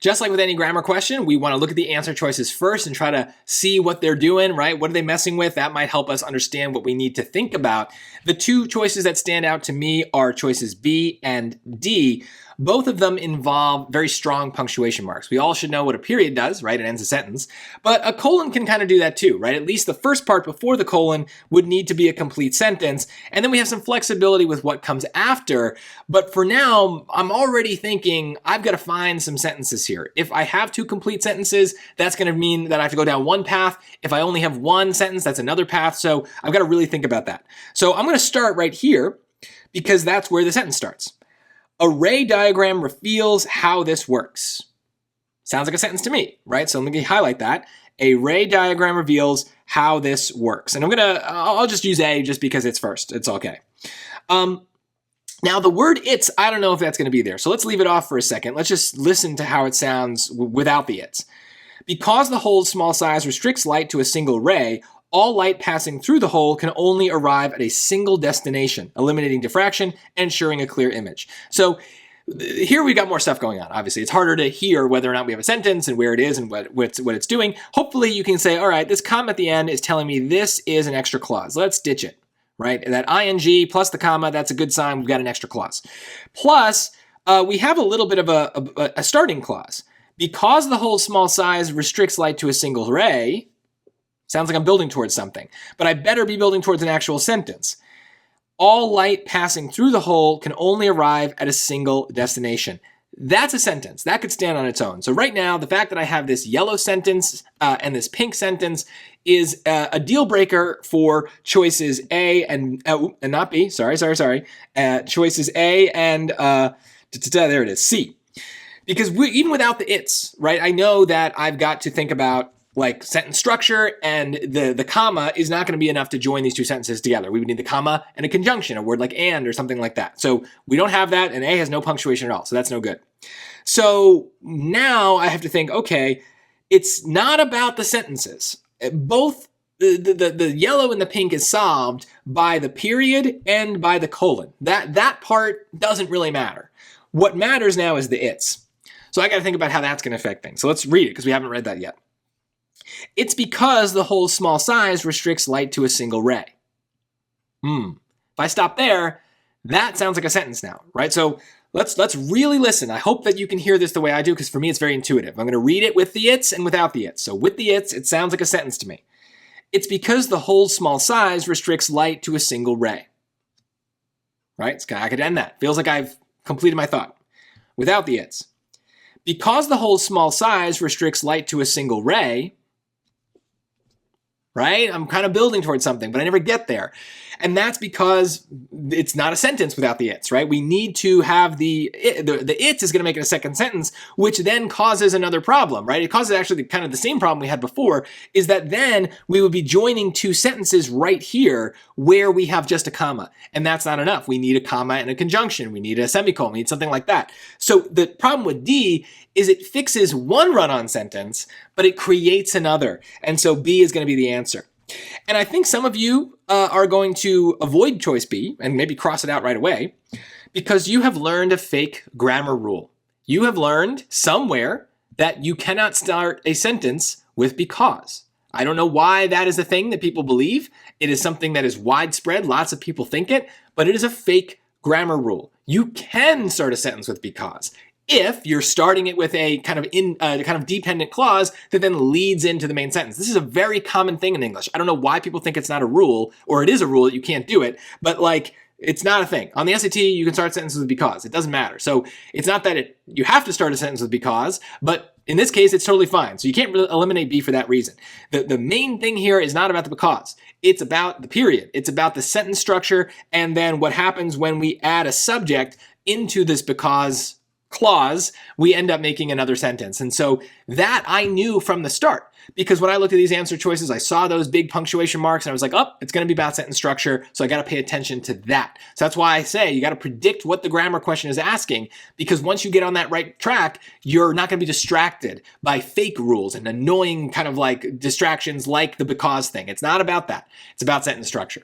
Just like with any grammar question, we want to look at the answer choices first and try to see what they're doing, right? What are they messing with? That might help us understand what we need to think about. The two choices that stand out to me are choices B and D. Both of them involve very strong punctuation marks. We all should know what a period does, right? It ends a sentence. But a colon can kind of do that too, right? At least the first part before the colon would need to be a complete sentence. And then we have some flexibility with what comes after. But for now, I'm already thinking I've got to find some sentences here. If I have two complete sentences, that's going to mean that I have to go down one path. If I only have one sentence, that's another path. So I've got to really think about that. So I'm going to start right here because that's where the sentence starts. Array diagram reveals how this works. Sounds like a sentence to me, right? So let me highlight that. Array diagram reveals how this works. And I'll just use A just because it's first. It's okay. Now the word it's, I don't know if that's going to be there. So let's leave it off for a second. Let's just listen to how it sounds without the it's. Because the hole's small size restricts light to a single ray, all light passing through the hole can only arrive at a single destination, eliminating diffraction and ensuring a clear image. So here we got more stuff going on. Obviously, it's harder to hear whether or not we have a sentence and where it is and what it's doing. Hopefully you can say, all right, this comma at the end is telling me this is an extra clause. Let's ditch it, right? That ing plus the comma, that's a good sign. We've got an extra clause. Plus, we have a little bit of a starting clause. Because the hole's small size restricts light to a single ray, sounds like I'm building towards something, but I better be building towards an actual sentence. All light passing through the hole can only arrive at a single destination. That's a sentence. That could stand on its own. So right now, the fact that I have this yellow sentence and this pink sentence is a deal breaker for choices A and not B. Sorry. Choices A and there it is, C. Because even without the it's, right, I know that I've got to think about like sentence structure, and the comma is not going to be enough to join these two sentences together. We would need the comma and a conjunction, a word like and or something like that. So we don't have that, and A has no punctuation at all, so that's no good. So now I have to think, okay, it's not about the sentences. Both the yellow and the pink is solved by the period and by the colon. That part doesn't really matter. What matters now is the it's. So I got to think about how that's going to affect things. So let's read it because we haven't read that yet. It's because the hole's small size restricts light to a single ray. If I stop there, that sounds like a sentence now, right? So let's really listen. I hope that you can hear this the way I do because for me it's very intuitive. I'm going to read it with the it's and without the it's. So with the it's, it sounds like a sentence to me. It's because the hole's small size restricts light to a single ray. Right? I could end that. Feels like I've completed my thought. Without the it's. Because the hole's small size restricts light to a single ray, right? I'm kind of building towards something, but I never get there. And that's because it's not a sentence without the it's, right? We need to have the it's is going to make it a second sentence, which then causes another problem, right? It causes actually kind of the same problem we had before, is that then we would be joining two sentences right here where we have just a comma. And that's not enough. We need a comma and a conjunction. We need a semicolon. We need something like that. So the problem with D is it fixes one run-on sentence, but it creates another. And so B is going to be the answer. And I think some of you are going to avoid choice B and maybe cross it out right away because you have learned a fake grammar rule. You have learned somewhere that you cannot start a sentence with because. I don't know why that is a thing that people believe. It is something that is widespread. Lots of people think it, but it is a fake grammar rule. You can start a sentence with because if you're starting it with a kind of dependent clause that then leads into the main sentence. This is a very common thing in English. I don't know why people think it's not a rule, or it is a rule that you can't do it, but like it's not a thing. On the SAT, you can start sentences with because. It doesn't matter. So it's not that you have to start a sentence with because, but in this case, it's totally fine. So you can't really eliminate B for that reason. The main thing here is not about the because. It's about the period. It's about the sentence structure, and then what happens when we add a subject into this because clause, we end up making another sentence. And so that I knew from the start, because when I looked at these answer choices, I saw those big punctuation marks and I was like, oh, it's going to be about sentence structure. So I got to pay attention to that. So that's why I say you got to predict what the grammar question is asking, because once you get on that right track, you're not going to be distracted by fake rules and annoying kind of like distractions like the because thing. It's not about that. It's about sentence structure.